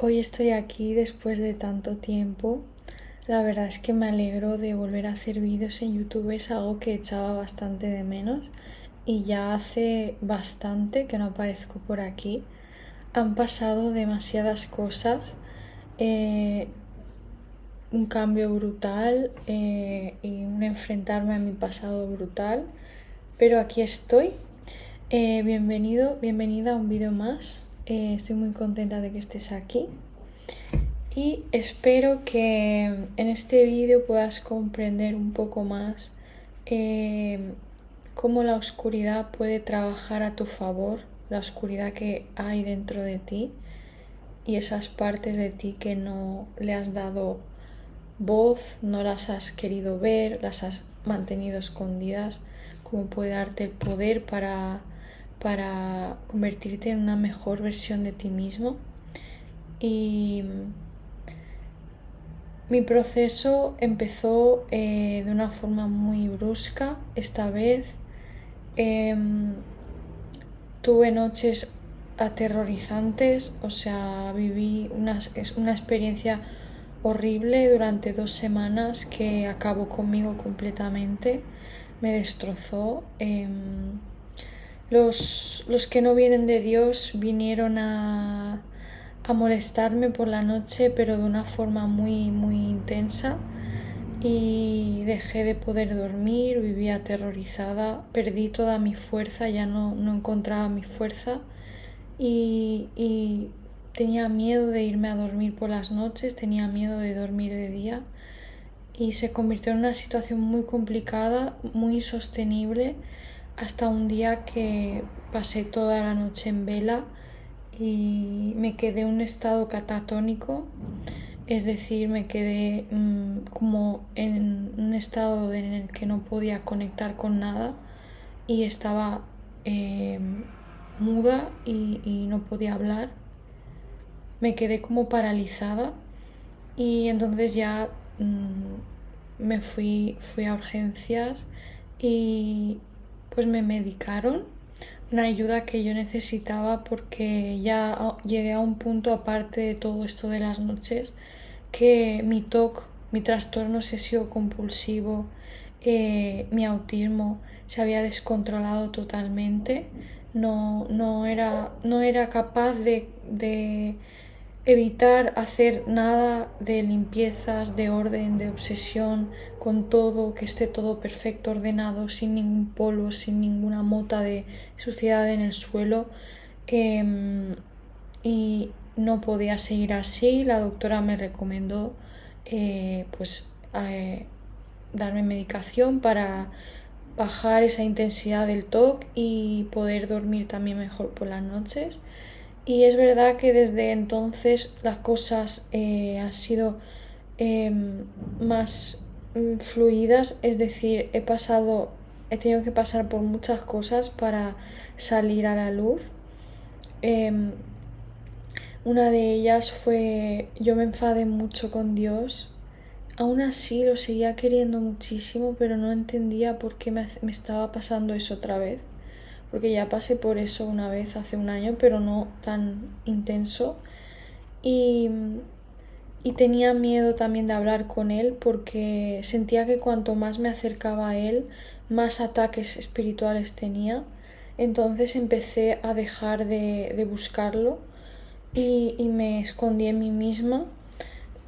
Hoy estoy aquí después de tanto tiempo. La verdad es que me alegro de volver a hacer vídeos en YouTube, es algo que echaba bastante de menos y ya hace bastante que no aparezco por aquí. Han pasado demasiadas cosas, eh, un cambio brutal y un enfrentarme a mi pasado brutal, pero aquí estoy. Bienvenida a un vídeo más. Estoy muy contenta de que estés aquí. Y espero que en este vídeo puedas comprender un poco más eh, cómo la oscuridad puede trabajar a tu favor, la oscuridad que hay dentro de ti y esas partes de ti que no le has dado voz, no las has querido ver, las has mantenido escondidas, cómo puede darte el poder para convertirte en una mejor versión de ti mismo. Y mi proceso empezó de una forma muy brusca esta vez. Tuve noches aterrorizantes, o sea, viví una experiencia horrible durante 2 semanas que acabó conmigo completamente, me destrozó. Los que no vienen de Dios vinieron a molestarme por la noche, pero de una forma muy, muy intensa. Y dejé de poder dormir, vivía aterrorizada, perdí toda mi fuerza, ya no encontraba mi fuerza y tenía miedo de irme a dormir por las noches, tenía miedo de dormir de día y se convirtió en una situación muy complicada, muy insostenible, hasta un día que pasé toda la noche en vela y me quedé en un estado catatónico, es decir, me quedé como en un estado en el que no podía conectar con nada y estaba eh, muda y no podía hablar. Me quedé como paralizada y entonces ya fui a urgencias y pues me medicaron, una ayuda que yo necesitaba porque ya llegué a un punto, aparte de todo esto de las noches, que mi TOC, mi trastorno obsesivo compulsivo, mi autismo se había descontrolado totalmente. No era capaz de evitar hacer nada de limpiezas, de orden, de obsesión con todo, que esté todo perfecto, ordenado, sin ningún polvo, sin ninguna mota de suciedad en el suelo. Y no podía seguir así. La doctora me recomendó pues darme medicación para bajar esa intensidad del TOC y poder dormir también mejor por las noches. Y es verdad que desde entonces las cosas han sido eh, más fluidas, es decir, he tenido que pasar por muchas cosas para salir a la luz. Eh, una de ellas fue, yo me enfadé mucho con Dios. Aún así lo seguía queriendo muchísimo, pero no entendía por qué me estaba pasando eso otra vez. Porque ya pasé por eso una vez hace un año, pero no tan intenso. Y, y tenía miedo también de hablar con él porque sentía que cuanto más me acercaba a él, más ataques espirituales tenía. Entonces empecé a dejar de buscarlo y me escondí en mí misma.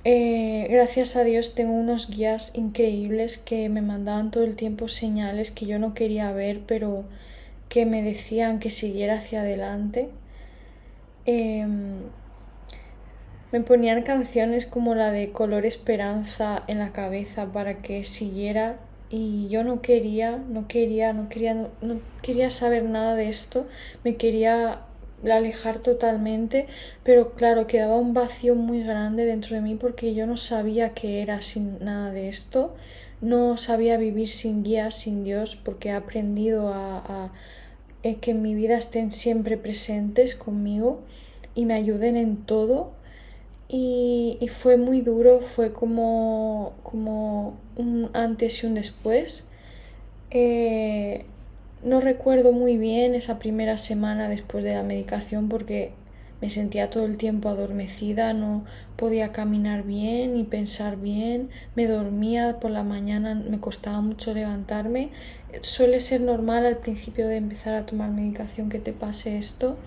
Gracias a Dios tengo unos guías increíbles que me mandaban todo el tiempo señales que yo no quería ver, pero que me decían que siguiera hacia adelante. Eh, Me ponían canciones como la de Color Esperanza en la cabeza para que siguiera y yo no quería saber nada de esto, me quería alejar totalmente, pero claro, quedaba un vacío muy grande dentro de mí porque yo no sabía qué era sin nada de esto, no sabía vivir sin guía, sin Dios, porque he aprendido a que en mi vida estén siempre presentes conmigo y me ayuden en todo y fue muy duro, fue como un antes y un después. No recuerdo muy bien esa primera semana después de la medicación porque me sentía todo el tiempo adormecida, no podía caminar bien ni pensar bien, me dormía por la mañana, me costaba mucho levantarme. Suele ser normal al principio de empezar a tomar medicación que te pase esto.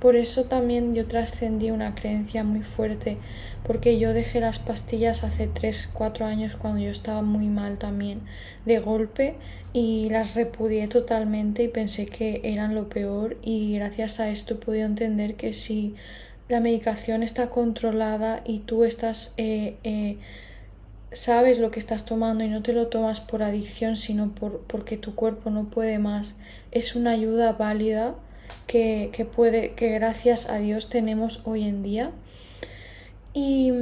Por eso también yo trascendí una creencia muy fuerte, porque yo dejé las pastillas hace 3 4 años cuando yo estaba muy mal también de golpe y las repudié totalmente y pensé que eran lo peor, y gracias a esto he podido entender que si la medicación está controlada y tú sabes lo que estás tomando y no te lo tomas por adicción, sino porque tu cuerpo no puede más, es una ayuda válida que gracias a Dios tenemos hoy en día. Y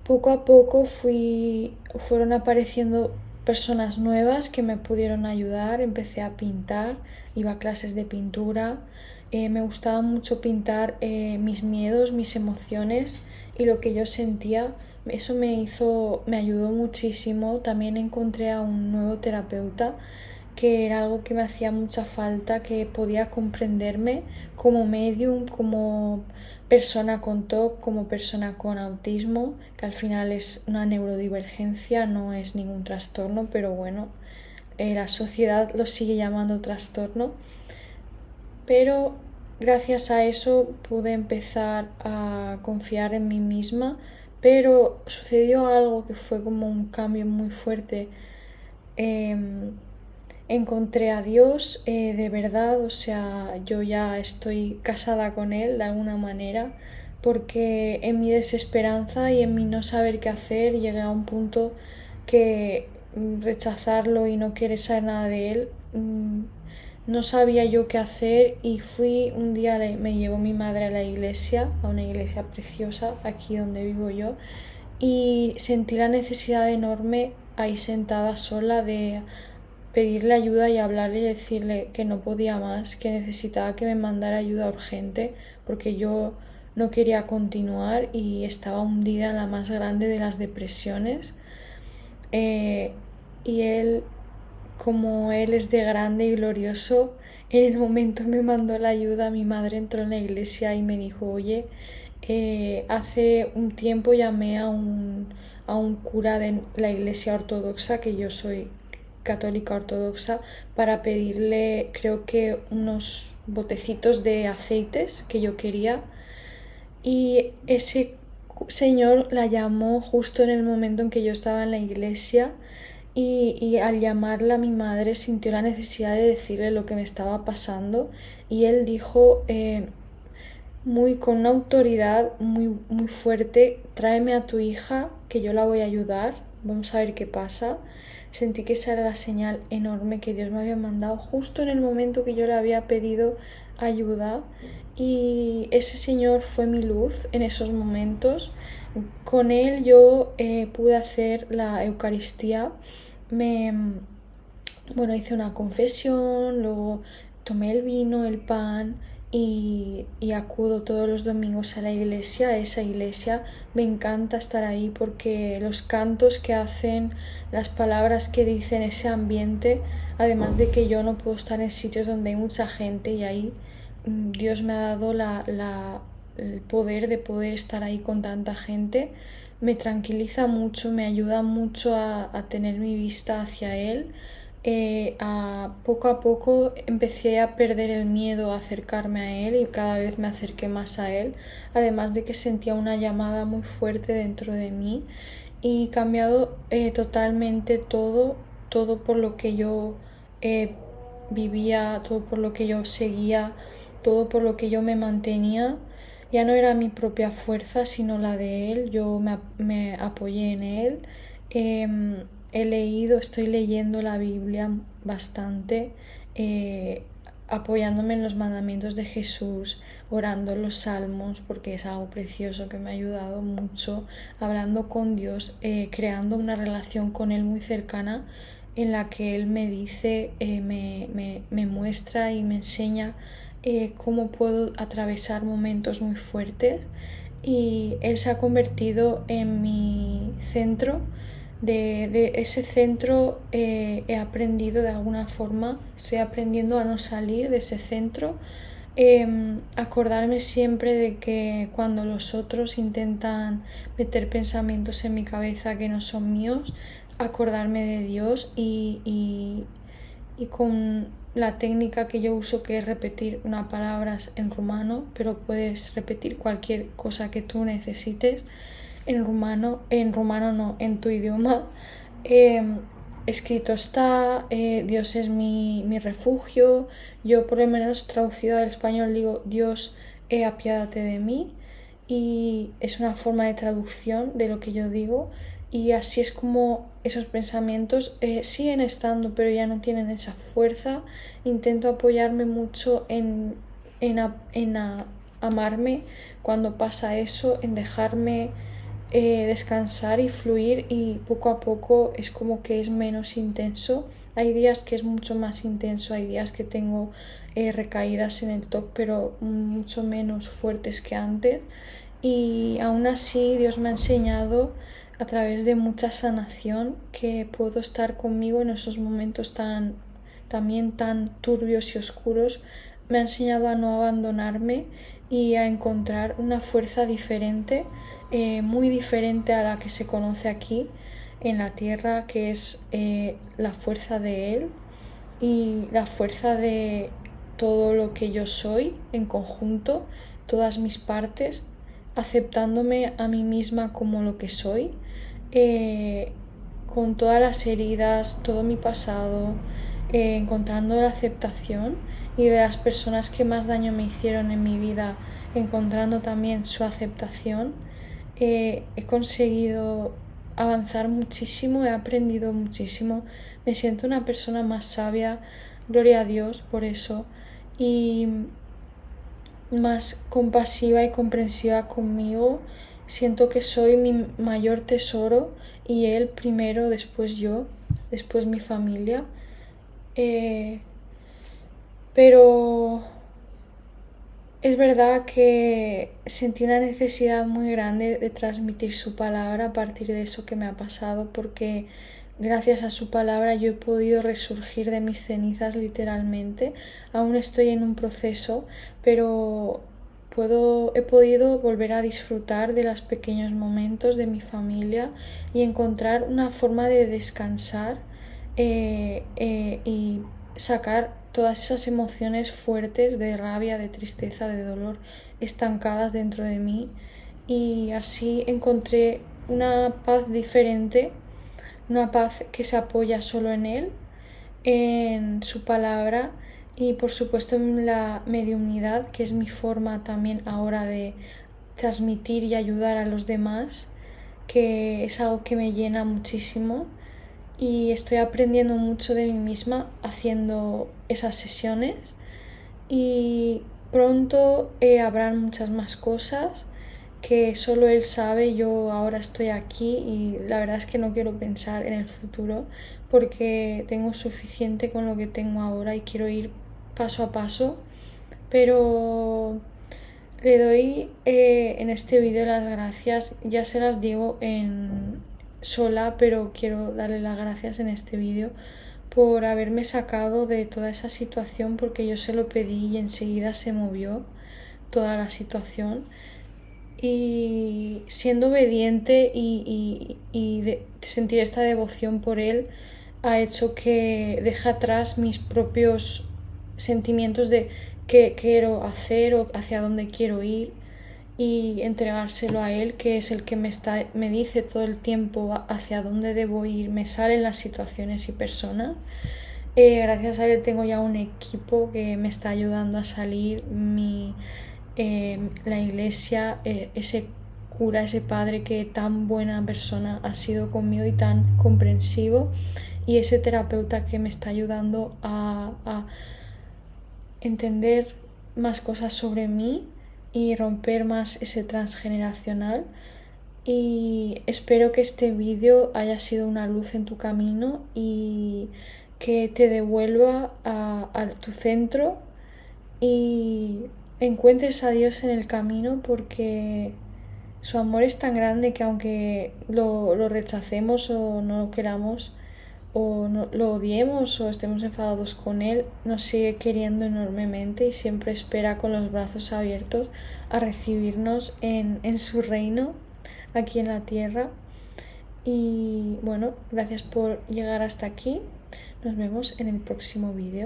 poco a poco fueron apareciendo personas nuevas que me pudieron ayudar. Empecé a pintar, iba a clases de pintura. Me gustaba mucho pintar mis miedos, mis emociones y lo que yo sentía. Eso me ayudó muchísimo. También encontré a un nuevo terapeuta, que era algo que me hacía mucha falta, que podía comprenderme como medium, como persona con TOC, como persona con autismo, que al final es una neurodivergencia, no es ningún trastorno, pero bueno, la sociedad lo sigue llamando trastorno. Pero gracias a eso pude empezar a confiar en mí misma, pero sucedió algo que fue como un cambio muy fuerte. Encontré a Dios de verdad, o sea, yo ya estoy casada con Él de alguna manera, porque en mi desesperanza y en mi no saber qué hacer llegué a un punto que rechazarlo y no querer saber nada de Él, no sabía yo qué hacer, y fui un día, me llevó mi madre a la iglesia, a una iglesia preciosa aquí donde vivo yo, y sentí la necesidad enorme ahí sentada sola de pedirle ayuda y hablarle y decirle que no podía más, que necesitaba que me mandara ayuda urgente porque yo no quería continuar y estaba hundida en la más grande de las depresiones. Eh, y él, como él es de grande y glorioso, en el momento me mandó la ayuda. Mi madre entró en la iglesia y me dijo, oye, hace un tiempo llamé a un cura de la iglesia ortodoxa, que yo soy católica ortodoxa, para pedirle, creo que unos botecitos de aceites que yo quería, y ese señor la llamó justo en el momento en que yo estaba en la iglesia, y al llamarla mi madre sintió la necesidad de decirle lo que me estaba pasando, y él dijo con una autoridad muy, muy fuerte, tráeme a tu hija que yo la voy a ayudar, vamos a ver qué pasa. Sentí que esa era la señal enorme que Dios me había mandado justo en el momento que yo le había pedido ayuda, y ese Señor fue mi luz en esos momentos. Con Él yo pude hacer la Eucaristía, hice una confesión, luego tomé el vino, el pan, y acudo todos los domingos a la iglesia, a esa iglesia. Me encanta estar ahí porque los cantos que hacen, las palabras que dicen, ese ambiente, además de que yo no puedo estar en sitios donde hay mucha gente, y ahí Dios me ha dado el poder de poder estar ahí con tanta gente. Me tranquiliza mucho, me ayuda mucho a tener mi vista hacia Él. Poco a poco empecé a perder el miedo a acercarme a Él, y cada vez me acerqué más a Él, además de que sentía una llamada muy fuerte dentro de mí, y cambiado totalmente todo por lo que yo vivía, todo por lo que yo seguía, todo por lo que yo me mantenía. Ya no era mi propia fuerza, sino la de Él. Yo me apoyé en Él. Estoy leyendo la Biblia bastante, apoyándome en los mandamientos de Jesús, orando los salmos, porque es algo precioso que me ha ayudado mucho, hablando con Dios, creando una relación con Él muy cercana, en la que Él me dice, me muestra y me enseña cómo puedo atravesar momentos muy fuertes, y Él se ha convertido en mi centro. De ese centro he aprendido de alguna forma, estoy aprendiendo a no salir de ese centro, acordarme siempre de que cuando los otros intentan meter pensamientos en mi cabeza que no son míos, acordarme de Dios y con la técnica que yo uso, que es repetir una palabra en rumano, pero puedes repetir cualquier cosa que tú necesites en rumano no, en tu idioma. Escrito está, Dios es mi refugio. Yo por lo menos traducido al español digo, Dios, apiádate de mí. Y es una forma de traducción de lo que yo digo. Y así es como esos pensamientos siguen estando, pero ya no tienen esa fuerza. Intento apoyarme mucho en amarme cuando pasa eso, en dejarme descansar y fluir, y poco a poco es como que es menos intenso. Hay días que es mucho más intenso, hay días que tengo recaídas en el TOC, pero mucho menos fuertes que antes. Y aún así Dios me ha enseñado a través de mucha sanación que puedo estar conmigo en esos momentos también tan turbios y oscuros. Me ha enseñado a no abandonarme y a encontrar una fuerza diferente, muy diferente a la que se conoce aquí en la tierra, que es la fuerza de Él y la fuerza de todo lo que yo soy en conjunto, todas mis partes, aceptándome a mí misma como lo que soy, eh, con todas las heridas, todo mi pasado, encontrando la aceptación, y de las personas que más daño me hicieron en mi vida, encontrando también su aceptación. He conseguido avanzar muchísimo, he aprendido muchísimo, me siento una persona más sabia, gloria a Dios por eso, y más compasiva y comprensiva conmigo. Siento que soy mi mayor tesoro y Él primero, después yo, después mi familia. Eh, pero es verdad que sentí una necesidad muy grande de transmitir su palabra a partir de eso que me ha pasado, porque gracias a su palabra yo he podido resurgir de mis cenizas literalmente. Aún estoy en un proceso, pero he podido volver a disfrutar de los pequeños momentos de mi familia y encontrar una forma de descansar, y sacar todas esas emociones fuertes de rabia, de tristeza, de dolor, estancadas dentro de mí. Y así encontré una paz diferente, una paz que se apoya solo en Él, en su palabra y por supuesto en la mediunidad, que es mi forma también ahora de transmitir y ayudar a los demás, que es algo que me llena muchísimo, y estoy aprendiendo mucho de mí misma haciendo esas sesiones, y pronto habrán muchas más cosas que solo Él sabe. Yo ahora estoy aquí y la verdad es que no quiero pensar en el futuro porque tengo suficiente con lo que tengo ahora y quiero ir paso a paso, pero le doy en este vídeo las gracias. Ya se las digo en sola, pero quiero darle las gracias en este vídeo por haberme sacado de toda esa situación, porque yo se lo pedí y enseguida se movió toda la situación. Y siendo obediente y sentir esta devoción por Él ha hecho que deje atrás mis propios sentimientos de qué quiero hacer o hacia dónde quiero ir, y entregárselo a Él, que es el que me dice todo el tiempo hacia dónde debo ir, me salen las situaciones y personas. Gracias a Él tengo ya un equipo que me está ayudando a salir, la iglesia, ese cura, ese padre que tan buena persona ha sido conmigo y tan comprensivo, y ese terapeuta que me está ayudando a entender más cosas sobre mí y romper más ese transgeneracional. Y espero que este vídeo haya sido una luz en tu camino y que te devuelva a tu centro y encuentres a Dios en el camino, porque su amor es tan grande que aunque lo rechacemos o no lo queramos, o no, lo odiemos o estemos enfadados con Él, nos sigue queriendo enormemente y siempre espera con los brazos abiertos a recibirnos en su reino aquí en la tierra. Y bueno, gracias por llegar hasta aquí. Nos vemos en el próximo vídeo.